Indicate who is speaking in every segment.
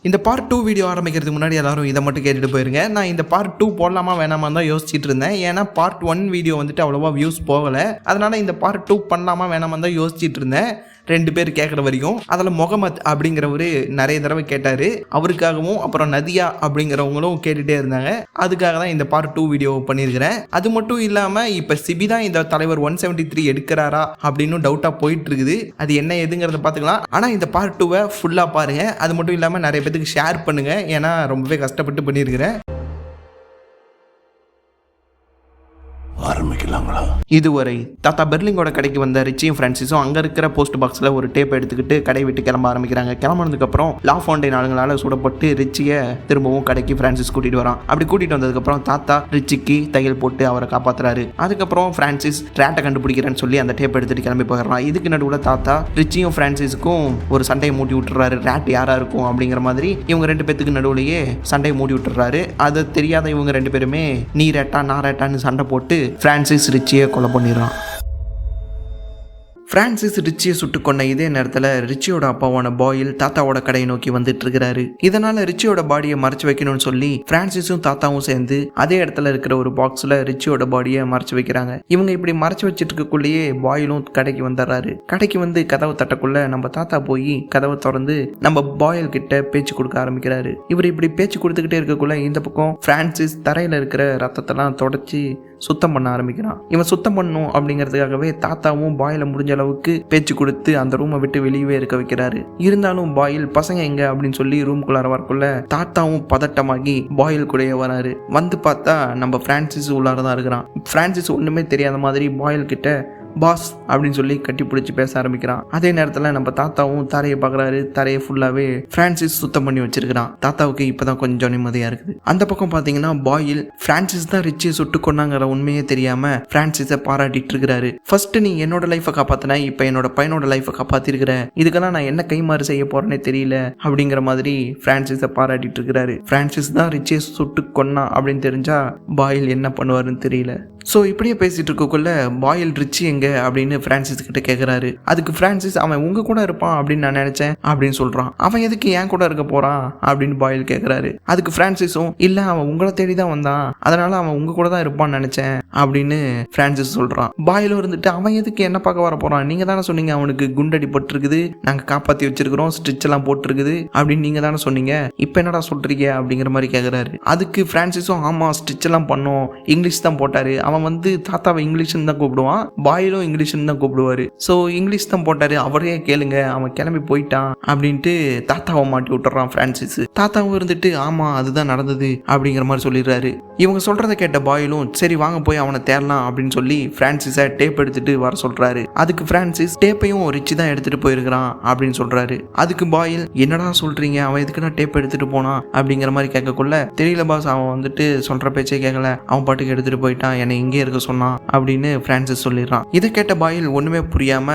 Speaker 1: இந்த part 2 video ஆரம்பிக்கிறதுக்கு முன்னாடி எல்லாரும் இதை மட்டும் கேட்டுட்டு போயிருங்க. நான் இந்த பார்ட் 2 போடலாமா வேணாமா தான் யோசிச்சுட்டு இருந்தேன். ஏன்னா பார்ட் 1 வீடியோ வந்துட்டு அவ்வளோவா வியூஸ் போகலை. அதனால இந்த பார்ட் 2 பண்ணலாமா வேணாமா தான் யோசிச்சுட்டு இருந்தேன். 2 பேர் கேட்குற வரைக்கும். அதில் முகமத் அப்படிங்கிறவர் நிறைய தடவை கேட்டார். அவருக்காகவும் அப்புறம் நதியா அப்படிங்கிறவங்களும் கேட்டுகிட்டே இருந்தாங்க. அதுக்காக தான் இந்த பார்ட் 2 வீடியோ பண்ணியிருக்கிறேன். அது மட்டும் இல்லாமல் இப்போ சிபி தான் இந்த தலைவர் 173 எடுக்கிறாரா அப்படின்னு டவுட்டாக போயிட்டு இருக்குது. அது என்ன எதுங்கிறத பார்த்துக்கலாம். ஆனால் இந்த பார்ட் 2வை ஃபுல்லாக பாருங்கள். அது மட்டும் இல்லாமல் நிறைய பேருக்கு ஷேர் பண்ணுங்கள். ஏன்னா ரொம்பவே கஷ்டப்பட்டு பண்ணியிருக்கிறேன்.
Speaker 2: ஆரம்பிக்கலாங்களா?
Speaker 1: இதுவரை தாத்தா பெர்லிங்கோட கடைக்கு வந்த ரிச்சியும் பிரான்சிஸும் அங்கே இருக்கிற போஸ்ட் பாக்ஸில் ஒரு டேப் எடுத்துக்கிட்டு கடை விட்டு கிளம்ப ஆரம்பிக்கிறாங்க. கிளம்புனதுக்கப்புறம் லா ஃபவுண்டைன் ஆளுங்களால் சுடப்பட்டு ரிச்சியை திரும்பவும் கடைக்கு பிரான்சிஸ் கூட்டிகிட்டு வரான். அப்படி கூட்டிகிட்டு வந்ததுக்கப்புறம் தாத்தா ரிச்சிக்கு தையல் போட்டு அவரை காப்பாற்றுறாரு. அதுக்கப்புறம் பிரான்சிஸ் ரேட்டை கண்டுபிடிக்கிறேன்னு சொல்லி அந்த டேப் எடுத்துகிட்டு கிளம்பி போயிடுறான். இதுக்கு நடுவில் தாத்தா ரிச்சியும் பிரான்சிஸுக்கும் ஒரு சண்டையை மூட்டி விட்டுறாரு. ரேட் யாராக இருக்கும் அப்படிங்கிற மாதிரி இவங்க 2 பேத்துக்கு நடுவுலையே சண்டையை மூட்டி விட்டுறாரு. அது தெரியாத இவங்க 2 பேருமே நீ ரேட்டா நான் ரேட்டான்னு சண்டை போட்டு பிரான்சிஸ் ரிச்சியை கொலை பண்ணிடுறான். பிரான்சிஸ் ரிச்சியை சுட்டு கொண்ட இதே நேரத்தில் ரிச்சியோட அப்பாவான பாயில் தாத்தாவோட கடையை நோக்கி வந்துட்டு இருக்கிறாரு. இதனால ரிச்சியோட பாடியை மறைச்சு வைக்கணும்னு சொல்லி பிரான்சிஸும் தாத்தாவும் சேர்ந்து அதே இடத்துல இருக்கிற ஒரு பாக்ஸ்ல ரிச்சியோட பாடியை மறைச்சு வைக்கிறாங்க. இவங்க இப்படி மறைச்சு வச்சுட்டு இருக்கக்குள்ளேயே பாயிலும் கடைக்கு வந்துடுறாரு. கடைக்கு வந்து கதவை தட்டக்குள்ள நம்ம தாத்தா போய் கதவை திறந்து நம்ம பாயில் கிட்ட பேச்சு கொடுக்க ஆரம்பிக்கிறாரு. இவர் இப்படி பேச்சு கொடுத்துக்கிட்டே இருக்கக்குள்ள இந்த பக்கம் பிரான்சிஸ் தரையில இருக்கிற ரத்தத்தெல்லாம் தொடச்சி சுத்தம் பண்ண ஆரம்பிக்கிறான். இவன் சுத்தம் பண்ணணும் அப்படிங்கிறதுக்காகவே தாத்தாவும் பாயில முடிஞ்ச அளவுக்கு பேச்சு கொடுத்து அந்த ரூமை விட்டு வெளியவே இருக்க வைக்கிறாரு. இருந்தாலும் பாயில் பசங்க எங்க அப்படின்னு சொல்லி ரூம்குள்ளார வரக்குள்ள தாத்தாவும் பதட்டமாகி பாயில் கூடயே வராரு. வந்து பார்த்தா நம்ம பிரான்சிஸ் உள்ளாரதான் இருக்கிறான். பிரான்சிஸ் ஒண்ணுமே தெரியாத மாதிரி பாயில் கிட்ட பாஸ் அப்படின்னு சொல்லி கட்டி பிடிச்சி பேச ஆரம்பிக்கிறான். அதே நேரத்தில் நம்ம தாத்தாவும் தரையை பார்க்குறாரு. தரையை ஃபுல்லாகவே பிரான்சிஸ் சுத்தம் பண்ணி வச்சிருக்கிறான். தாத்தாவுக்கு இப்போதான் கொஞ்சம் நிம்மதியாக இருக்குது. அந்த பக்கம் பார்த்தீங்கன்னா பாயில் பிரான்சிஸ் தான் ரிச்சியை சுட்டு கொண்டாங்கிற உண்மையே தெரியாமல் பிரான்சிஸை பாராட்டிட்டு இருக்கிறாரு. ஃபர்ஸ்ட் நீ என்னோட லைஃபை காப்பாற்றின, இப்போ என்னோட பையனோட லைஃபை காப்பாற்றிருக்கிற, இதுக்கெல்லாம் நான் என்ன கைமாறு செய்ய போறேன்னே தெரியல அப்படிங்கிற மாதிரி பிரான்சிஸை பாராட்டிட்டு இருக்கிறாரு. பிரான்சிஸ் தான் ரிச்சியை சுட்டு கொன்னா அப்படின்னு தெரிஞ்சா பாயில் என்ன பண்ணுவாருன்னு தெரியல. ஸோ இப்படியே பேசிட்டு இருக்கக்குள்ள பாயில் ரிச்சி எங்க அப்படின்னு பிரான்சிஸ் கிட்ட கேட்குறாரு. அதுக்கு பிரான்சிஸ் அவன் உங்க கூட இருப்பான் அப்படின்னு நான் நினைச்சேன் அப்படின்னு சொல்றான். அவன் எதுக்கு என் கூட இருக்க போறான் அப்படின்னு பாயில் கேட்குறாரு. அதுக்கு பிரான்சிஸும் இல்ல அவன் உங்களை தேடி தான் வந்தான், அதனால அவன் உங்க கூட தான் இருப்பான்னு நினைச்சேன் அப்படின்னு பிரான்சிஸ் சொல்றான். பாயிலும் இருந்துட்டு அவன் எதுக்கு என்ன பார்க்க வர போறான், நீங்க தானே சொன்னீங்க அவனுக்கு குண்டடி பட்டிருக்குது, நாங்க காப்பாத்தி வச்சிருக்கிறோம், ஸ்டிச் எல்லாம் போட்டிருக்குது அப்படின்னு நீங்க தானே சொன்னீங்க, இப்போ என்னடா சொல்றீங்க அப்படிங்கிற மாதிரி கேட்குறாரு. அதுக்கு பிரான்சிஸும் ஆமா ஸ்டிச் எல்லாம் பண்ணோம், இங்கிலீஷ் தான் போட்டாரு, அவன் வந்து தாத்தாவை இங்கிலீஷ்னு தான் கூப்பிடுவான், பாயிலும் இங்கிலீஷ்னு தான் கூப்பிடுவாரு, ஸோ இங்கிலீஷ் தான் போட்டாரு, அவரே கேளுங்க அவன் கிளம்பி போயிட்டான் அப்படின்ட்டு தாத்தாவை மாட்டி விட்டுறான் பிரான்சிஸ். தாத்தாவும் இருந்துட்டு ஆமா அதுதான் நடந்தது அப்படிங்கிற மாதிரி சொல்லிடுறாரு. இவங்க சொல்றதை கேட்ட பாயிலும் சரி வாங்க போய் அவனை தேடலாம் அப்படின்னு சொல்லி பிரான்சிஸை டேப் எடுத்துட்டு வர சொல்றாரு. அதுக்கு பிரான்சிஸ் டேப்பையும் ரிச்சி தான் எடுத்துட்டு போயிருக்கிறான் அப்படின்னு சொல்றாரு. அதுக்கு பாயில் என்னடா சொல்றீங்க, அவன் எதுக்குன்னா டேப் எடுத்துட்டு போனா அப்படிங்கிற மாதிரி கேட்கக்குள்ள தெரியல பாஸ், அவன் வந்துட்டு சொல்ற பேச்சே கேட்கல, அவன் பாட்டுக்கு எடுத்துட்டு போயிட்டான், என்னை இங்கே இருக்க சொன்னான் அப்படின்னு பிரான்சிஸ் சொல்லிடுறான். இதை கேட்ட பாயில் ஒண்ணுமே புரியாம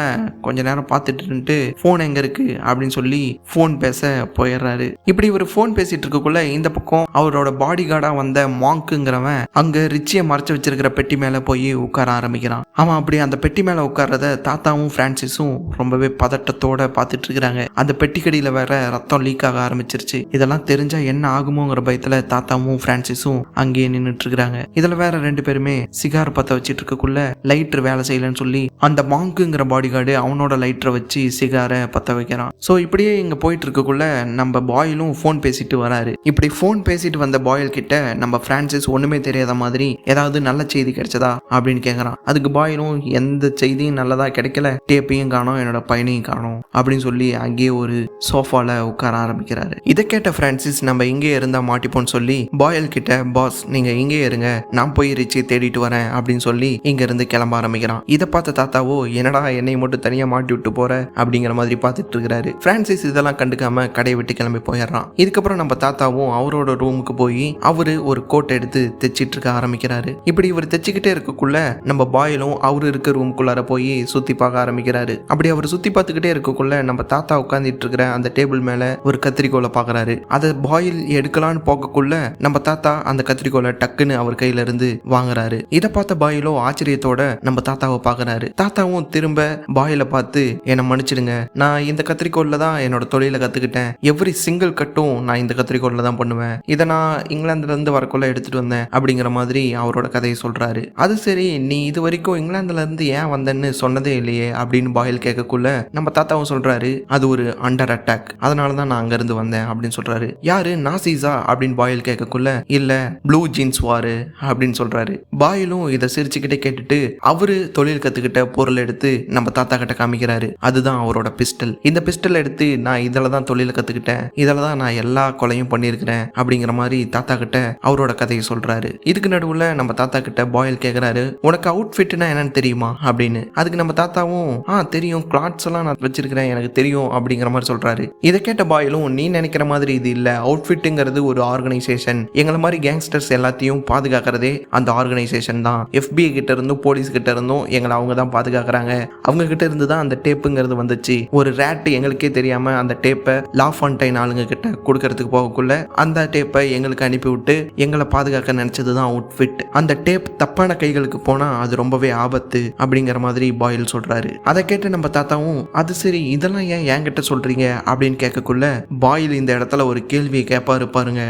Speaker 1: கொஞ்ச நேரம் பார்த்துட்டு இருந்துட்டு போன் எங்க இருக்கு அப்படின்னு சொல்லி போன் பேச போயிடுறாரு. இப்படி ஒரு போன் பேசிட்டு இருக்கக்குள்ள இந்த பக்கம் அவரோட பாடி கார்டா வந்த மாங்க்குங்கிறவன் அங்க ரிச்சியை மறைச்சு வச்சிருக்கிற பெட்டி மேல போய் உட்கார ஆரம்பிக்கிறான். அவன் அப்படி அந்த பெட்டி மேல உட்கார்றத தாத்தாவும் பிரான்சிஸும் ரொம்பவே பதட்டத்தோட பார்த்துட்டு இருக்கிறாங்க. அந்த பெட்டிக்கடியில வேற ரத்தம் லீக் ஆக ஆரம்பிச்சிருச்சு. இதெல்லாம் தெரிஞ்சா என்ன ஆகுமோங்கிற பயத்துல தாத்தாவும் பிரான்சிஸும் அங்கேயே நின்றுட்டு இருக்கிறாங்க. இதுல வேற 2 பேருமே சிகார் பத்த வச்சிட்டு இருக்கக்குள்ள லைட்டர் வேலை செய்யலன்னு சொல்லி அந்த மாங்குங்கிற பாடி கார்டு அவனோட லைட்டரை வச்சு சிகாரை பத்த வைக்கிறான். ஸோ இப்படியே இங்க போயிட்டு இருக்கக்குள்ள நம்ம பாயிலும் போன் பேசிட்டு வராரு. இப்படி போன் பேசிட்டு வந்த பாயில் கிட்ட நம்ம பிரான்சிஸ் ஒண்ணுமே தெரியாத மாதிரி ஏதாவது நல்ல செய்தி கிடைச்சதா அப்படின்னு கேட்கறான். அதுக்கு பாயிலும் எந்த செய்தியும் நல்லதா கிடைக்கல, டேப்பையும் காணோம், என்னோட பையனையும் காணோம் அப்படின்னு சொல்லி அங்கேயே ஒரு சோஃபால உட்கார ஆரம்பிக்கிறாரு. இதை கேட்ட பிரான்சிஸ் நம்ம இங்கே இருந்தா மாட்டிப்போன்னு சொல்லி பாயில் கிட்ட பாஸ் நீங்க இங்கே இருங்க, நான் போய் ரிச்சி தேடிட்டு வரேன் அப்படின்னு சொல்லி இங்க இருந்து கிளம்ப ஆரம்பிக்கிறான். இதை பார்த்த தாத்தாவோ என்னடா என்னை மட்டும் தனியா மாட்டி விட்டு போற அப்படிங்கிற மாதிரி பார்த்துட்டு இருக்கிறாரு. பிரான்சிஸ் இதெல்லாம் கண்டுக்காம கடையை விட்டு கிளம்பி போயிடுறான். இதுக்கப்புறம் நம்ம தாத்தாவும் அவரோட ரூமுக்கு போய் அவரு ஒரு கோட் எடுத்து தைச்சிட்டு இருக்க ஆரம்பிக்கிறாரு. இப்படி இவர் தைச்சுக்கிட்டே இருக்கக்குள்ள நம்ம பாயிலும் அவரு இருக்க ரூமுக்குள்ளார போய் சுத்தி பார்க்க ஆரம்பிக்கிறாரு. அப்படி அவர் சுத்தி பார்த்துக்கிட்டே இருக்கக்குள்ள நம்ம தாத்தா உட்காந்துட்டு இருக்கிற அந்த டேபிள் மேல ஒரு கத்திரிக்கோலை பாக்குறாரு. அதை பாயில் எடுக்கலான்னு போகக்குள்ள நம்ம தாத்தா அந்த கத்திரிக்கோலை டக்குன்னு அவர் கையில இருந்து வாங்குறாரு. இதை பார்த்த பாயிலோ ஆச்சரியத்தோட நம்ம தாத்தாவை பார்க்கறாரு. தாத்தாவும் திரும்ப பாயில பார்த்து என்னை மன்னிச்சிடுங்க, நான் இந்த கத்திரிக்கோல்ல தான் என்னோட தொழிலை கத்துக்கிட்டேன். எவ்ரி சிங்கிள் கட்டும் நான் இந்த கத்திரிக்கோல்ல தான் பண்ணுவேன். இதை நான் இங்கிலாந்துல இருந்து வரக்குள்ள எடுத்துட்டு வந்தேன் அப்படிங்கிற மாதிரி அவரோட கதையை சொல்றாரு. அது சரி, நீ இது வரைக்கும் இங்கிலாந்துல இருந்து ஏன் வந்தேன்னு சொன்னதே இல்லையே அப்படின்னு பாயில் கேட்கக்குள்ள நம்ம தாத்தாவும் சொல்றாரு, அது ஒரு அண்டர் அட்டாக், அதனாலதான் நான் அங்க இருந்து வந்தேன் அப்படின்னு சொல்றாரு. யாரு, நாசிஸா அப்படின்னு பாயில் கேட்கக்குள்ள இல்ல, ப்ளூ ஜீன்ஸ் வாரு அப்படின்னு சொல்றாரு. பாயிலும் இதை சிரிச்சுக்கிட்டே கேட்டுட்டு அவரு தொழில் கத்துக்கிட்ட பொருள் எடுத்து நம்ம தாத்தா கிட்ட காமிக்கிறாரு. அதுதான் அவரோட பிஸ்டல். இந்த பிஸ்டல் எடுத்து நான் இதில் தான் தொழிலை கத்துக்கிட்டேன், இதில் தான் நான் எல்லா கொலையும் பண்ணியிருக்கிறேன் அப்படிங்கிற மாதிரி தாத்தா கிட்ட அவரோட கதையை சொல்றாரு. இதுக்கு நடுவுல நம்ம தாத்தா கிட்ட பாயில் கேட்கிறாரு, உனக்கு அவுட்ஃபிட்னா என்னன்னு தெரியுமா அப்படின்னு. அதுக்கு நம்ம தாத்தாவும் தெரியும், கிளாத்ஸ் எல்லாம் நான் வச்சிருக்கிறேன், எனக்கு தெரியும் அப்படிங்கிற மாதிரி சொல்றாரு. இதை கேட்ட பாயிலும், நீ நினைக்கிற மாதிரி இது இல்ல, அவுட்ஃபிட்டுங்கிறது ஒரு ஆர்கனைசேஷன், எங்களை மாதிரி கேங்ஸ்டர்ஸ் எல்லாத்தையும் பாதுகாக்கிறதே அந்த ஆர்கனைசேஷன் தான். FBI கிட்ட இருந்தும் போலீஸ் கிட்ட இருந்தும் எங்களை அவங்க தான் பாதுகாக்கிறாங்க. அவங்க கிட்ட இருந்து தான் அந்த டேப்புங்கிறது வந்துச்சு. ஒரு ரேட் எங்களுக்கே தெரியாம அந்த டேப்பை லாஃபான்டைன் ஆளுங்க கிட்ட கொடுக்கறதுக்கு போகக்குள்ள அந்த டேப்பை எங்களுக்கு அனுப்பிவிட்டு எங்களை பாதுகாக்க நினைச்சது தான் அவுட்ஃபிட். அந்த டேப் தப்பான கைகளுக்கு போனா அது ரொம்பவே ஆபத்து அப்படிங்கிற மாதிரி பாயில் சொல்றாரு. அதை கேட்டு நம்ம தாத்தாவும், அது சரி, இதெல்லாம் ஏன் என்கிட்ட சொல்றீங்க அப்படின்னு கேட்கக்குள்ள பாயில் இந்த இடத்துல ஒரு கேள்வியை கேட்பாரு பாருங்க,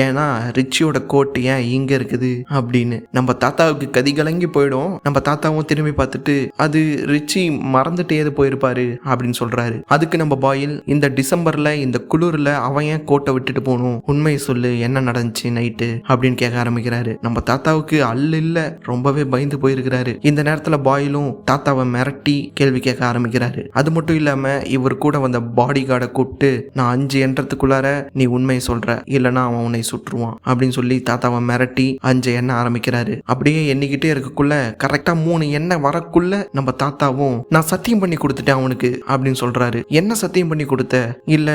Speaker 1: ஏன்னா ரிச்சியோட கோட் ஏன் இங்க இருக்குது அப்படின்னு. நம்ம தாத்தாவுக்கு கதி கலங்கி போயிடும். நம்ம தாத்தாவும் திரும்பி பார்த்துட்டு, அது ரிச்சி மறந்துட்டு ஏது போயிருப்பாரு அப்படின்னு சொல்றாரு. அதுக்கு நம்ம பாயில், இந்த டிசம்பர்ல இந்த குளிர்ல அவன் ஏன் கோட்டை விட்டுட்டு போகணும், உண்மையை சொல்லு, என்ன நடந்துச்சு நைட்டு அப்படின்னு கேட்க ஆரம்பிக்கிறாரு. நம்ம தாத்தாவுக்கு இல்ல, ரொம்பவே பயந்து போயிருக்கிறாரு. இந்த நேரத்துல பாயிலும் தாத்தாவை மிரட்டி கேள்வி கேட்க ஆரம்பிக்கிறாரு. அது மட்டும் இல்லாம இவர் கூட வந்த பாடி கார்டை கூப்பிட்டு, நான் 5 எண்ணத்துக்குள்ளார நீ உண்மையை சொல்ற, இல்லைன்னா அவன் உன்னை சுற்றுவான் அப்படின்னு சொல்லி தாத்தாவை மிரட்டி 5 எண்ண ஆரம்பிக்கிறாரு. அப்படியே எண்ணிக்கிட்டே இருக்கக்குள்ள கரெக்டா 3 எண்ணெய் வரக்குள்ள நம்ம தாத்தாவும், நான் சத்தியம் பண்ணி கொடுத்துட்டேன் அவனுக்கு அப்படின்னு சொல்றாரு. என்ன சத்தியம் பண்ணி கொடுத்த? இல்ல,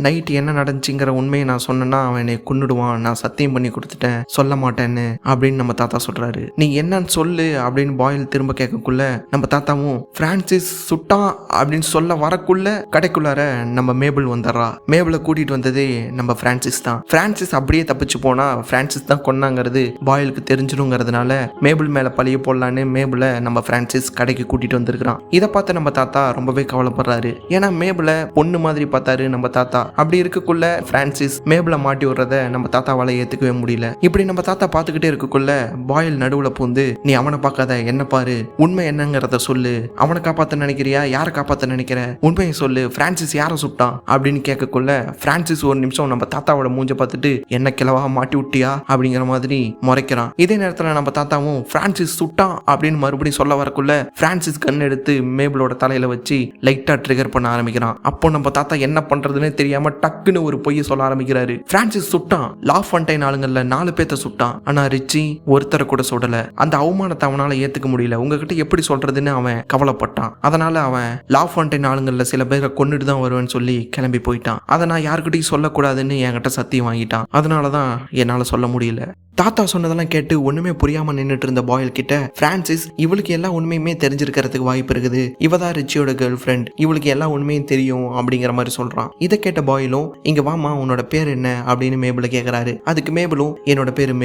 Speaker 1: நைட் என்ன நடந்துச்சுங்கிற உண்மையை நான் சொன்னேன்னா அவன் என்னை கொன்னுடுவான், நான் சத்தியம் பண்ணி கொடுத்துட்டேன், சொல்ல மாட்டேன்னு அப்படின்னு நம்ம தாத்தா சொல்றாரு. நீ என்னன்னு சொல்லு அப்படின்னு பாயில் திரும்ப கேட்கக்குள்ள நம்ம தாத்தாவும், பிரான்சிஸ் சுட்டான் அப்படின்னு சொல்ல வரக்குள்ள கடைக்குள்ளார நம்ம மேபிள் வந்துடுறா. மேபிளை கூட்டிட்டு வந்ததே நம்ம பிரான்சிஸ் தான். பிரான்சிஸ் அப்படியே தப்பிச்சு போனா பிரான்சிஸ் தான் கொன்னாங்கிறது பாயிலுக்கு தெரிஞ்சிடுங்கிறதுனால மேபிள் மேல பழிய போடலான்னு மேபிளை நம்ம பிரான்சிஸ் கடைக்கு கூட்டிட்டு வந்திருக்கிறான். இதை பார்த்து நம்ம தாத்தா ரொம்பவே கவலைப்படுறாரு. ஏன்னா மேபிளை பொண்ணு மாதிரி பார்த்தாரு நம்ம தாத்தா. அப்படி இருக்கக்குள்ள பிரான்சிஸ் மேபிளை மாட்டி விடுறத நம்ம தாத்தாவால ஏத்துக்கவே முடியல. இப்படி நம்ம தாத்தா பார்த்துக்கிட்டே இருக்கக்குள்ள பாயில் நடுவுல பூந்து, நீ அவனை பார்க்காத, என்ன பாரு, உண்மை என்னங்கிறத சொல்லு, அவனை காப்பாத்த நினைக்கிறியா, யாரை காப்பாத்த நினைக்கிற, உண்மையை சொல்லு, பிரான்சிஸ் யாரை சுட்டான் அப்படின்னு கேட்கக்குள்ள பிரான்சிஸ் ஒரு நிமிஷம் நம்ம தாத்தாவோட மூஞ்ச பார்த்துட்டு, என்ன கிளவா மாட்டி விட்டியா அப்படிங்கிற மாதிரி முறைக்கிறான். இதே நேரத்துல நம்ம தாத்தாவும் பிரான்சிஸ் சுட்டான் அப்படின்னு மறுபடியும் சொல்ல வரக்குள்ள பிரான்சிஸ் கண் எடுத்து மேபிளோட தலையில வச்சு லைட்டா ட்ரிகர் பண்ண ஆரம்பிக்கிறான். அப்போ நம்ம தாத்தா என்ன பண்றதுன்னு தெரியாம டக்குன்னு ஒரு பொய்யை சொல்ல ஆரம்பிக்கிறாரு. பிரான்சிஸ் சுட்டான், லாஃபான்டைன் ஆளுங்கள்ல 4 பேர்த்த சுட்டான், ஆனா ரிச்சி ஒருத்தரை கூட சுடல. அந்த அவமானத்தை அவனால ஏத்துக்க முடியல, உங்ககிட்ட எப்படி சொல்றதுன்னு அவன் கவலைப்பட்டான். அதனால அவன் லாஃபான்டைன் ஆளுங்கள்ல சில பேரை கொன்னுட்டு தான் வருவேன்னு சொல்லி கிளம்பி போயிட்டான். அதை நான் யாருக்கிட்டையும் சொல்லக்கூடாதுன்னு என்கிட்ட சத்தியம் வாங்கிட்டான். அதனாலதான் என்னால சொல்ல முடியல. தாத்தா சொன்னதெல்லாம் கேட்டு ஒண்ணுமே புரியாம நின்றுட்டு இருந்த பாயில் கிட்ட பிரான்சிஸ், இவளுக்கு எல்லா உண்மையுமே தெரிஞ்சிருக்கிறதுக்கு வாய்ப்பு இருக்குது, இவதான் ரிச்சியோட கேர்ள் ஃப்ரெண்ட், இவளுக்கு எல்லா உண்மையும் தெரியும் அப்படிங்கிற மாதிரி சொல்றான். இதை கேட்ட பாயிலும், இங்க வாமா, உன்னோட பேர் என்ன அப்படின்னு மேபிள கேக்குறாரு. அதுக்கு மேபிளும், என்னோட பேரு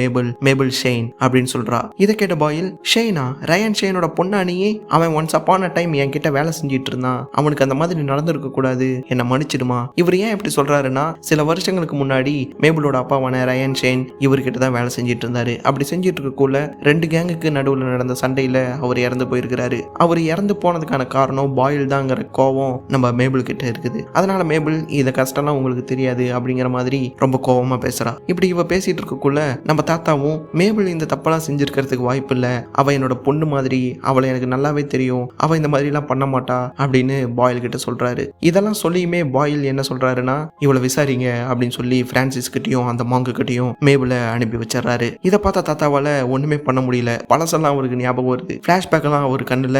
Speaker 1: மேபிள் ஷெயின் அப்படின்னு சொல்றா. இதை கேட்ட பாயில், ஷெய்னா, ரயன் ஷெயினோட பொண்ணானியே, அவன் ஒன்ஸ் அப்பான டைம் என்கிட்ட வேலை செஞ்சிட்டு இருந்தான், அவனுக்கு அந்த மாதிரி நடந்திருக்க கூடாது, என்ன மன்னிச்சிடுமா. இவர் ஏன் இப்படி சொல்றாருன்னா, சில வருஷங்களுக்கு முன்னாடி மேபிளோட அப்பாவான ரயன் ஷெயின் இவர்கிட்ட தான் வேலை செஞ்சிட்டு இருந்தாரு. அப்படி செஞ்சிட்டு இருக்கக்குள்ள 2 கேங்குக்கு நடுவில் நடந்த சண்டையில அவர் இறந்து போயிருக்கிறாரு. அவர் இறந்து போனதுக்கான காரணம் பாயில் தாங்கிற கோவம் நம்ம மேபிள் கிட்ட இருக்குது. அதனால மேபிள், இத கஷ்டம்லாம் உங்களுக்கு தெரியாது அப்படிங்கிற மாதிரி ரொம்ப கோவமா பேசுறா. இப்படி இவ பேசிட்டு இருக்கக்குள்ள நம்ம தாத்தாவும், மேபிள் இந்த தப்பெல்லாம் செஞ்சிருக்கிறதுக்கு வாய்ப்பு இல்ல, அவ என்னோட பொண்ணு மாதிரி, அவளை எனக்கு நல்லாவே தெரியும், அவ இந்த மாதிரி எல்லாம் பண்ண மாட்டா அப்படின்னு பாயில் கிட்ட சொல்றாரு. இதெல்லாம் சொல்லியுமே பாயில் என்ன சொல்றாருன்னா, இவளை விசாரிங்க அப்படின்னு சொல்லி பிரான்சிஸ் கிட்டையும் அந்த மாங்கு கிட்டையும் மேபிளை அனுப்பி வச்சாரு. இதை பார்த்தா தாத்தாவால ஒண்ணுமே பண்ண முடியல. பழசெல்லாம் அவருக்கு ஞாபகம் வருது, பிளாஷ்பேக் எல்லாம் அவர் கண்ணுல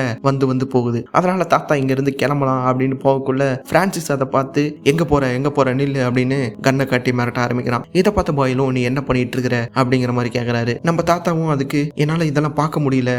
Speaker 1: வந்து போகுது. அதனால தாத்தா இங்க இருந்து கிளம்பலாம் அப்படின்னு போகக்குள்ள பிரான்சிஸ் அதை பார்த்து, எங்க போற நில்லு அப்படின்னு கண்ணை காட்டி மிரட்ட ஆரம்பிக்கிறான். இதை பார்த்த பாயிலும், நீ என்ன பண்ணிட்டு இருக்கிற அப்படிங்கிற மாதிரி கேட்கிறாரு. நம்ம தாத்தாவும் அதுக்கு, என்னால இதெல்லாம் பார்க்க முடியல,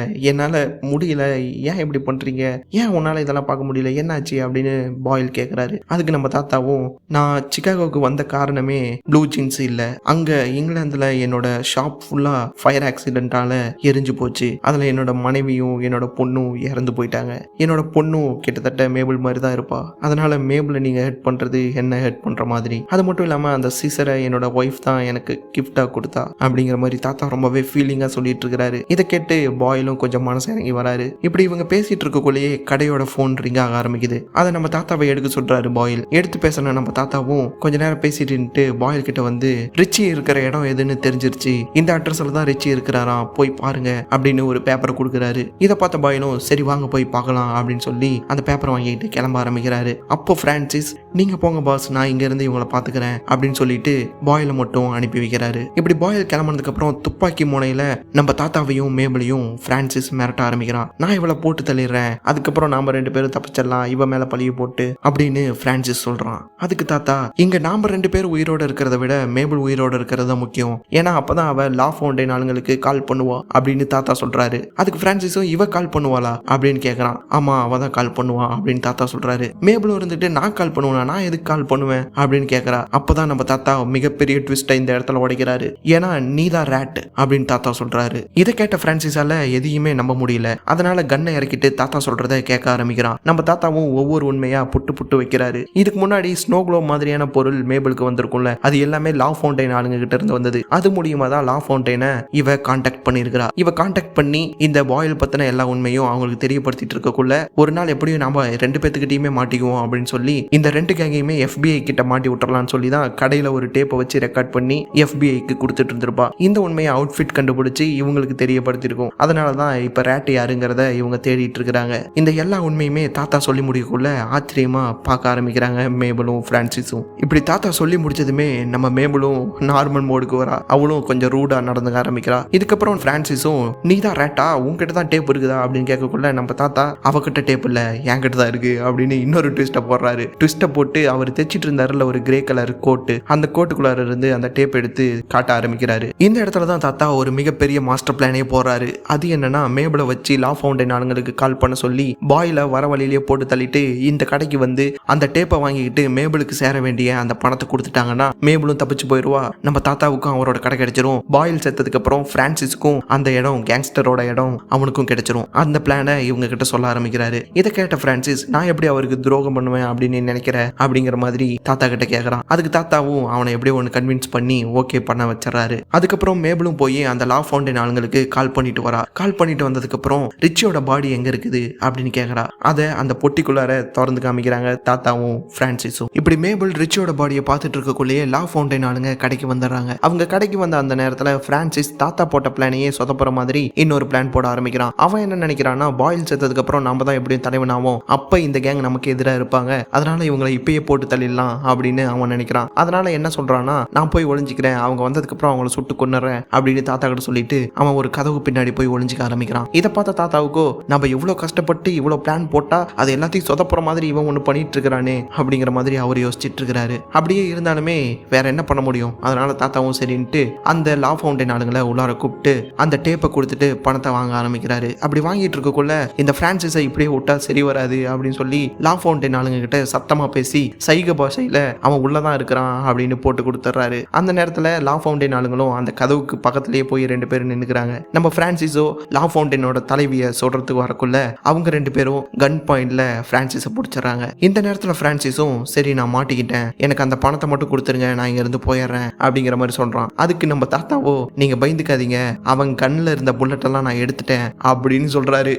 Speaker 1: ஏன் இப்படி பண்றீங்க, ஏன் உன்னால இதெல்லாம் பார்க்க முடியல, என்னாச்சு அப்படின்னு பாயில் கேட்கிறாரு. அதுக்கு நம்ம தாத்தாவும், நான் சிகாகோவுக்கு வந்த காரணமே ப்ளூ ஜீன்ஸ் இல்ல, அங்க இங்கிலாந்துல என்னோட ஷாப் ஃபுல்லா ஃபயர் ஆக்சிடென்ட்டால எரிஞ்சு போச்சு. அதுல என்னோட மனைவியும் என்னோட பொண்ணும் இறந்து போயிட்டாங்க. என்னோட பொண்ணும் கிட்டத்தட்ட மேபிள் மாதிரி தான் இருப்பா. அதனால மேபிளை நீங்க ஹெட் பண்றது என்ன ஹெட் பண்ற மாதிரி. அது மட்டும் இல்லாம அந்த சீசரை என்னோட ஒய்ஃப் தான் எனக்கு கிஃப்டா கொடுத்தா அப்படிங்கிற மாதிரி தாத்தா ரொம்பவே ஃபீலிங்கா சொல்லிட்டு இருக்கிறாரு. இதை கேட்டு பாயிலும் கொஞ்சம் மனசு இறங்கி வராரு. இப்படி இவங்க பேசிட்டு இருக்கக்குள்ளேயே கடையோட போன் ரிங் ஆக ஆரம்பிக்குது. அதை நம்ம தாத்தாவை எடுக்க சொல்றாரு பாயில். எடுத்து பேசின நம்ம தாத்தாவும் கொஞ்ச நேரம் பேசிட்டு பாயில் கிட்ட வந்து ரிச்சி இருக்கிற இடம் எதுன்னு தெரிஞ்சிருச்சு, இந்த அட்ரஸ்ல தான் ரிச்சி இருக்கிறாராம், போய் பாருங்க அப்படின்னு ஒரு பேப்பரை கொடுக்குறாரு. இதை பார்த்த பாயிலும் சரி வாங்க போய் பார்க்கலாம் அப்படின்னு சொல்லி அந்த பேப்பரை வாங்கிட்டு கிளம்ப ஆரம்பிக்கிறாரு. அப்போ பிரான்சிஸ் நீங்க போங்க பாஸ், நான் இங்க இருந்து இவங்களை பாத்துக்கிறேன் அப்படின்னு சொல்லிட்டு பாயில மட்டும் அனுப்பி வைக்கிறாரு. இப்படி பாயில் கிளம்பினதுக்கு அப்புறம் துப்பாக்கி முனையில நம்ம தாத்தாவையும் மேபிளையும் பிரான்சிஸ் மிரட்ட ஆரம்பிக்கிறான். நான் இவளை போட்டு தள்ளிடுறேன், அதுக்கப்புறம் நாம 2 பேரும் தப்பிச்சிடலாம் இவ மேல பழிய போட்டு அப்படின்னு பிரான்சிஸ் சொல்றான். அதுக்கு தாத்தா இங்க நாம 2 பேர் உயிரோட இருக்கிறத விட மேபிள் உயிரோட இருக்கிறது முக்கியம், ஏன்னா அப்பதான் அவ லா ஃபவுண்டைன் ஆளுங்களுக்கு கால் பண்ணுவா அப்படின்னு தாத்தா சொல்றாரு. அதுக்கு பிரான்சிஸும் இவ கால் பண்ணுவாளா அப்படின்னு கேக்குறான். ஆமா அவ தான் கால் பண்ணுவா அப்படின்னு தாத்தா சொல்றாரு. மேபிளும் இருந்துட்டு நான் கால் பண்ணுவேன், நான் எதுக்கு கால் பண்ணுவேன் அப்படின்னு கேக்குறா. அப்பதான் நம்ம தாத்தா மிகப்பெரிய ட்விஸ்டை இந்த இடத்துல உடைக்கிறாரு. ஏன்னா நீதான் ரேட் அப்படின்னு தாத்தா சொல்றாரு. இதை கேட்ட பிரான்சிஸால எதையுமே நம்ப முடியல. அதனால கன்னை இறக்கிட்டு தாத்தா சொல்றதை கேட்க ஆரம்பிக்கிறான். நம்ம தாத்தாவும் ஒவ்வொரு உண்மையா புட்டு புட்டு வைக்கிறாரு. இதுக்கு முன்னாடி ஸ்னோ குளோ மாதிரியான பொருள் மேபிளுக்கு வந்திருக்கும்ல, அது எல்லாமே லா ஃபவுண்டைன் ஆளுங்க கிட்ட இருந்து வந்தது. அது மூலியமா தான் லா ஃபவுண்டைனை இவ கான்டாக்ட் பண்ணிருக்கிறா. இவ கான்டாக்ட் பண்ணி இந்த பாயில் பத்தின எல்லா உண்மையும் அவங்களுக்கு தெரியப்படுத்திட்டு இருக்கக்குள்ள ஒரு நாள் எப்படியும் நாம 2 பேத்துக்கிட்டையுமே மாட்டிக்குவோம் அப்படின்னு சொல்லி இந்த 2 கேங்கையுமே FBI கிட்ட மாட்டி விட்டுறலாம்னு சொல்லி தான் கடையில ஒரு டேப்பை வச்சு ரெக்கார்ட் பண்ணி FBI-க்கு கொடுத்துட்டு இருந்திருப்பா. இந்த உண்மையை அவுட்ஃபிட் கண்டுபிடிச்சு இவங்களுக்கு தெரியப்படுத்திருக்கும். அதனாலதான் இப்ப ரேட் யாருங்கிறத இவங்க தேடிட்டு இருக்கிறாங்க. இந்த எல்லா உண்மையுமே தாத்தா சொல்லி முடியக்குள்ள ஆச்சரியமா பார்க்க ஆரம்பிக்கிறாங்க மேபிளும் பிரான்சிஸும். இப்படி தாத்தா சொல்லி முடிச்சதுமே நம்ம மேபிளும் நார்மல் மோடுக்கு வரா. அவளும் கொஞ்சம் ரூடா நடந்துக்க ஆரம்பிக்கிறா. இதுக்கப்புறம் பிரான்சிஸும் நீதான் ரேட்டா, உங்ககிட்ட தான் டேப் இருக்குதா அப்படின்னு கேட்கக்குள்ள நம்ம தாத்தா அவகிட்ட டேப் இல்ல என்கிட்ட தான் இருக்கு அப்படின்னு இன்னொரு ட்விஸ்ட்டை போடுறாரு. ட்விஸ்ட்டை போட்டு அவர் தைச்சிட்டு இருந்தாருல ஒரு கிரே கலர் கோட்டு, அந்த கோட்டுக்குள்ளார இருந்து அந்த டேப் எடுத்து காட்ட ஆரம்பிக்கிறாரு. இந்த இடத்துல தான் தாத்தா ஒரு மிகப்பெரிய மாஸ்டர் பிளானே போடுறாரு. அது என்னன்னா மேபிளை வச்சு லா ஃபவுண்டைன் ஆளுங்களுக்கு கால் பண்ண சொல்லி பாயில வர வழியிலேயே போட்டு தள்ளிட்டு இந்த கடைக்கு வந்து அந்த டேப்பை வாங்கிக்கிட்டு மேபிளுக்கு சேர வேண்டிய அந்த பணத்தை கொடுத்துட்டாங்கன்னா மேபிளும் தப்பிச்சு போயிடுவா. நம்ம தாத்தாவுக்கும் அவரோட கடை கிடைச்சிரும். பாயில் செத்ததுக்கு அப்புறம் பிரான்சிஸ்க்கும் அந்த இடம் கேங்ஸ்டரோட இடம் அவனுக்கும் கிடைச்சிரும். அந்த பிளானை இவங்க கிட்ட சொல்ல ஆரம்பிக்கிறாரு. இதை கேட்ட பிரான்சிஸ் நான் எப்படி அவருக்கு துரோகம் பண்ணுவேன் அப்படின்னு நினைக்கிறேன் அப்படிங்கிற மாதிரி தாத்தா கிட்ட கேட்கறான். அதுக்கு தாத்தாவும் அவனை எப்படியோ ஒன்று கன்வின்ஸ் பண்ணி ஓகே பண்ண வச்சிடறாரு. அதுக்கப்புறம் மேபிளும் போய் அந்த லா ஃபவுண்டைன் ஆளுங்களுக்கு கால் பண்ணிட்டு வரா. கால் பண்ணிட்டு வந்ததுக்கு அப்புறம் ரிச்சியோட பாடி எங்க இருக்குது அப்படின்னு கேட்கறா. அதை அந்த பொட்டிக்குள்ளார திறந்து காமிக்கிறாங்க தாத்தாவும் பிரான்சிஸும். இப்படி மேபிள் ரிச்சியோட பாடியை பார்த்துட்டு இருக்கக்குள்ளேயே லா ஃபவுண்டைன் ஆளுங்க கடைக்கு வந்துடுறாங்க. அவங்க கடைக்கு வந்த அந்த நேரத்துல பிரான்சிஸ் தாத்தா போட்ட பிளானையே சொதப்புற மாதிரி இன்னொரு பிளான் போட ஆரம்பிக்கிறான். அவன் என்ன நினைக்கிறான்னா பாயில் செத்ததுக்கு அப்புறம் நம்ம தான் எப்படியும் தலைவனாவும், அப்ப இந்த கேங் நமக்கு எதிராக இருப்பாங்க, அதனால இவங்களை இப்பயே போட்டு தள்ளிடலாம் அப்படின்னு அவன் நினைக்கிறான். அதனால என்ன சொல்றான்னா நான் போய் ஒளிஞ்சிக்கிறேன், அவங்க வந்ததுக்கு அப்புறம் அவங்கள சுட்டு கொன்னுறேன் அப்படின்னு தாத்தா கிட்ட சொல்லிட்டு அவன் ஒரு கதவு பின்னாடி போய் ஒளிஞ்சிக்க ஆரம்பிக்கிறான். இதை பார்த்த தாத்தாவுக்கோ நம்ம இவ்வளவு கஷ்டப்பட்டு இவ்வளவு பிளான் போட்டா அது எல்லாத்தையும் சொதப்புற மாதிரி இவன் ஒண்ணு பண்ணிட்டு இருக்கிறானே அப்படிங்கிற மாதிரி அவர் யோசிச்சுட்டு இருக்கிறாரு. அப்படியே இருந்தாலுமே வேற என்ன பண்ண முடியும். அதனால தாத்தாவும் சரின்ட்டு அந்த லா ஃபவுண்டைன் ஆளுங்களை உள்ளார கூப்பிட்டு அந்த டேப்பை கொடுத்துட்டு பணத்தை வாங்க ஆரம்பிக்கிறாரு. அப்படி வாங்கிட்டு இருக்கக்குள்ள இந்த பிரான்சிஸை இப்படியே விட்டா சரி வராது அப்படின்னு சொல்லி லா ஃபவுண்டைன் ஆளுங்க கிட்ட சத்தமா பேசி சைக பாஷையில அவன் உள்ளதான் இருக்கிறான் அப்படின்னு போட்டு கொடுத்துட்றாரு. அந்த நேரத்துல லா ஃபவுண்டைன் ஆளுங்களும் அந்த கதவுக்கு பக்கத்திலேயே போய் 2 பேரும் நின்னுக்கிறாங்க. நம்ம பிரான்சிஸோ லா ஃபவுண்டைனோட தலைவியை சொல்றதுக்கு வரக்குள்ள அவங்க 2 பேரும் கன் பாயிண்ட்ல பிரான்சிஸை பிடிச்சிடறாங்க. இந்த நேரத்துல பிரான்சிஸும் சரி நான் மாட்டிக்கிட்டேன், எனக்கு அந்த பணத்தை மட்டும் கொடுத்துருங்க, நான் இங்க இருந்து போயிடுறேன் அப்படிங்கிற மாதிரி சொல்றான். அதுக்கு நம்ம தாத்தாவோ நீங்க பயந்துக்காதீங்க, அவன் கண்ணில் இருந்த புல்லட் எல்லாம் நான் எடுத்துட்டேன் அப்படின்னு சொல்றாரு.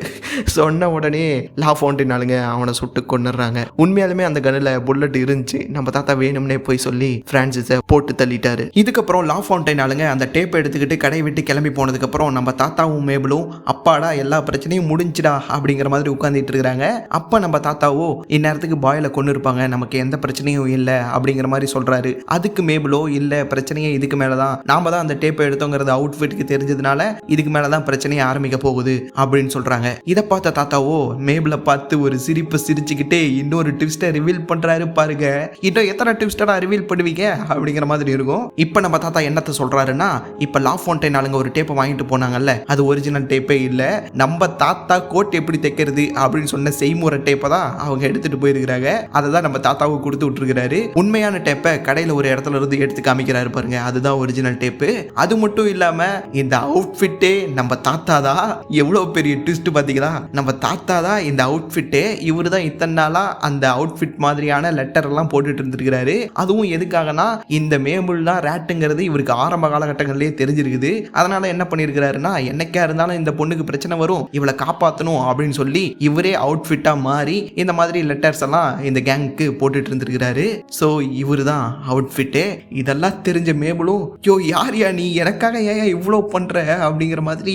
Speaker 1: சொன்ன உடனே லா ஃபவுண்டைன் ஆளுங்க அவனை சுட்டு கொன்னுறாங்க. உண்மையாலுமே அந்த கன்னில் புல்லட் இருந்துச்சு. நம்ம தாத்தா வேணும்னே போய் சொல்லி பிரான்சிஸை போட்டு தள்ளிட்டாரு. இதுக்கப்புறம் லா ஃபவுண்டைன் ஆளுங்க அந்த டேப் எடுத்துக்கிட்டு கடை விட்டு கிளம்பி போனதுக்கு அப்புறம் நம்ம தாத்தாவும் மேபிளும் அப்பாடா எல்லா பிரச்சனையும் முடிஞ்சுடா அப்படிங்கிற மாதிரி உட்கார்ந்துட்டு இருக்காங்க. அப்ப நம்ம தாத்தாவோ இந்நேரத்துக்கு பாயில கொண்டு இருப்பாங்க, நமக்கு எந்த பிரச்சனையும் இல்லை அப்படிங்கிற மாதிரி சொல்றாரு. அதுக்கு மேபிளோ இல்ல பிரச்சனையே இதுக்கு மேலதான், நாம தான் அந்த டேப்பை எடுத்தோங்கிறது அவுட்ஃபிட்க்கு தெரிஞ்சதுனால இதுக்கு மேலதான் பிரச்சனையை ஆரம்பிக்க போகுது அப்படின்னு சொல்றாங்க. இதை பார்த்த தாத்தாவோ மேபிளை பார்த்து ஒரு சிரிப்பு சிரிச்சுக்கிட்டே இன்னொரு ட்விஸ்டை ரிவீல் பண்றாரு. பாருங்க இன்னும் எத்தனை ட்விஸ்டா ரிவீல் பண்ணுவீங்க அப்படிங்கிற மாதிரி இருக்கும். இப்ப நம்ம தாத்தா என்னத்தை சொல்றாருன்னா, இப்ப லா ஃபவுண்டைன் ஆளுங்க ஒரு டேப்பை வாங்கிட்டு போனாங்கல்ல, அது ஒரிஜினல் டேப்பே இல்ல, நம்ம தாத்தா கோட் எப்படி தைக்கிறது அப்படின்னு சொன்ன செய்முறை டேப்பை தான் அவங்க எடுத்துட்டு போயிருக்கிறாங்க. அதை தான் நம்ம தாத்தாவுக்கு கொடுத்து விட்டுருக்காரு. உண்மையான டேப்பை கடையில ஒரு இடத்துல இருந்து எடுத்து காமிக்கிறாரு பாருங்க, அதுதான் ஒரிஜினல் டேப்பு. அது மட்டும் இல்லாம இந்த அவுட் அவுட்ஃபிட்டே நம்ம தாத்தா தான். எவ்வளோ பெரிய ட்விஸ்ட் பார்த்தீங்களா? நம்ம தாத்தா தான் இந்த அவுட்ஃபிட்டே. இவர் தான் இத்தனை நாளா அந்த அவுட்ஃபிட் மாதிரியான லெட்டர் எல்லாம் போட்டுட்டு இருந்திருக்கிறாரு. அதுவும் எதுக்காகனா இந்த மேபுல் தான் ரேட்டுங்கிறது இவருக்கு ஆரம்ப காலகட்டங்களிலேயே தெரிஞ்சிருக்குது. அதனால என்ன பண்ணியிருக்கிறாருன்னா, என்னைக்கா இருந்தாலும் இந்த பொண்ணுக்கு பிரச்சனை வரும், இவளை காப்பாற்றணும் அப்படின்னு சொல்லி இவரே அவுட்ஃபிட்டா மாறி இந்த மாதிரி லெட்டர்ஸ் எல்லாம் இந்த கேங்க்கு போட்டுட்டு இருந்திருக்கிறாரு. ஸோ இவரு தான் அவுட்ஃபிட்டே. இதெல்லாம் தெரிஞ்ச மேபுலும், யோ யார் யா நீ, எனக்காக ஏன் இவ்வளோ பண்ற அப்படிங்கிற மாதிரி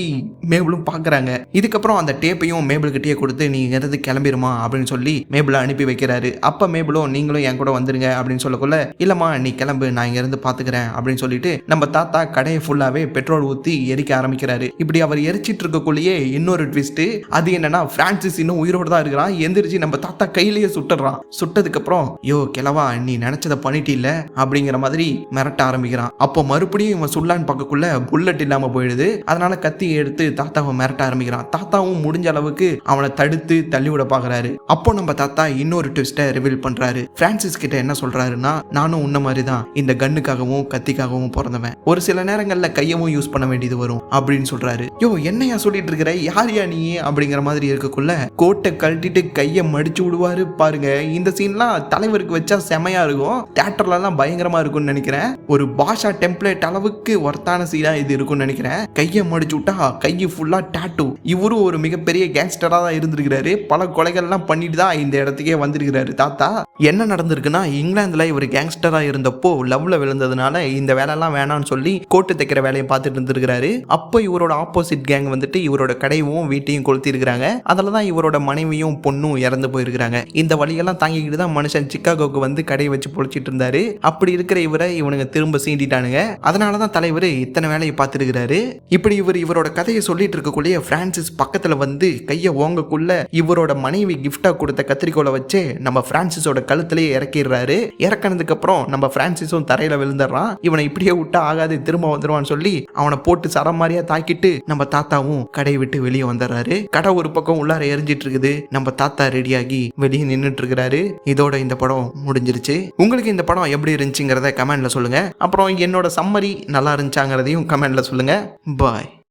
Speaker 1: மேபுலும் பார்க்குறாங்க. இதுக்கப்புறம் அந்த டேப்பையும் மேபிள் கிட்டே கொடுத்து நீ இருந்து கிளம்பிடுமா அப்படின்னு சொல்லி மேபிளை அனுப்பி வைக்கிறாரு. அப்போ மேபிளும் நீங்களும் என் கூட வந்துருங்க அப்படின்னு சொல்லக்குள்ள, இல்லம்மா நீ கிளம்பு, நான் இங்க இருந்து பாத்துக்கிறேன் அப்படின்னு சொல்லிட்டு நம்ம தாத்தா கடையை ஃபுல்லாவே பெட்ரோல் ஊற்றி எரிக்க ஆரம்பிக்கிறாரு. இப்படி அவர் எரிச்சிட்டு இருக்கக்குள்ளேயே இன்னொரு ட்விஸ்ட். அது என்னன்னா, பிரான்சிஸ் இன்னும் உயிரோடு தான் இருக்கிறான். எந்திரிச்சு நம்ம தாத்தா கையிலேயே சுட்டுறான். சுட்டதுக்கு அப்புறம், யோ கிழவா நீ நினைச்சதை பண்ணிட்டில்ல அப்படிங்கிற மாதிரி மிரட்ட ஆரம்பிக்கிறான். அப்போ மறுபடியும் இவன் சுல்லான்னு பார்க்கக்குள்ள புல்லட் இல்லாம போயிடுது. அதனால கத்தி எடுத்து தாத்தாவை மிரட்ட ஆரம்பிக்கிறான். தாத்தாவும் முடிஞ்ச அளவுக்கு அவனை தடுத்து தள்ளி விட பாக்குறாரு. அப்போ நம்ம தாத்தா இன்னொரு ட்விஸ்ட்டை ரிவீல் பண்றாரு. பிரான்சிஸ் கிட்ட என்ன சொல்றாருன்னா, நானும் உன்ன மாதிரி தான் இந்த கண்ணுக்காகவும் கத்திக்காகவும் பிறந்தவன். ஒரு சில நேரங்கள்ல கையவும் யூஸ் பண்ண வேண்டியது வரும் அப்படின்னு சொல்றாரு. யோ என்னையா சொல்லிட்டு இருக்கிற, யாரியா நீ அப்படிங்கிற மாதிரி இருக்கக்குள்ள கோட்டை கழட்டிட்டு கையை மடிச்சு விடுவாரு பாருங்க. இந்த சீன்லாம் தலைவருக்கு வச்சா செமையா இருக்கும். தியேட்டர்ல எல்லாம் பயங்கரமா இருக்கும்னு நினைக்கிறேன். ஒரு பாஷா டெம்ப்ளேட் அளவுக்கு ஒர்த்தான சீனா இது இருக்கும்னு நினைக்கிறேன். கையை மடிச்சு விட்டா கையை ஃபுல்லா டாட்டூ. இவரும் ஒரு மிகப்பெரிய கேங்ஸ்டரா தான் இருந்திருக்கிறாரு. பல கொலைகள்லாம் பண்ணிட்டு தான் இந்த இடத்துக்கே வந்திருக்கிறாரு தாத்தா. என்ன நடந்திருக்குன்னா, இங்கிலாந்துல இவர் கேங்ஸ்டரா இருந்தப்போ லவ்ல விழுந்ததுனால இந்த வேலையெல்லாம் வேணாம்னு சொல்லி கோட்டு தைக்கிற வேலையை பார்த்துட்டு இருந்திருக்கிறாரு. அப்போ இவரோட ஆப்போசிட் கேங் வந்துட்டு இவரோட கடையும் வீட்டையும் கொளுத்தி இருக்கிறாங்க. அதில் தான் இவரோட மனைவியும் பொண்ணும் இறந்து போயிருக்கிறாங்க. இந்த வழியெல்லாம் தாங்கிக்கிட்டு தான் மனுஷன் சிக்காகோக்கு வந்து கடையை வச்சு பொழிச்சிட்டு இருந்தாரு. அப்படி இருக்கிற இவரை இவனுங்க திரும்ப சீண்டிட்டானுங்க. அதனால தான் தலைவர் இத்தனை வேலையை பார்த்துருக்கிறாரு. இப்படி இவரோட கதையை சொல்லிட்டு இருக்கக்குள்ளேயே பிரான்சிஸ் பக்கத்தில் வந்து கையை ஓங்கக்குள்ள இவரோட மனைவி கிஃப்டா கொடுத்த கத்திரிக்கோலை வச்சு நம்ம பிரான்சிஸோட கழுத்திலேயே இறக்கிடுறாரு. இறக்கினதுக்கு அப்புறம் நம்ம பிரான்சிஸும் தரையில விழுந்துடுறான். இவனை இப்படியே விட்டா ஆகாது, திரும்ப வந்துடுவான்னு சொல்லி அவனை போட்டு சரம் மாதிரியா தாக்கிட்டு நம்ம தாத்தாவும் கடையை விட்டு வெளியே வந்துடுறாரு. கடை ஒரு பக்கம் உள்ளார எரிஞ்சிட்டு இருக்குது. நம்ம தாத்தா ரெடியாகி வெளியே நின்றுட்டு இருக்கிறாரு. இதோட இந்த படம் முடிஞ்சிருச்சு. உங்களுக்கு இந்த படம் எப்படி இருந்துச்சுங்கிறத கமெண்ட்ல சொல்லுங்க. அப்புறம் என்னோட சம்மரி நல்லா இருந்துச்சாங்கிறதையும் கமெண்ட்ல சொல்லுங்க. பாய்.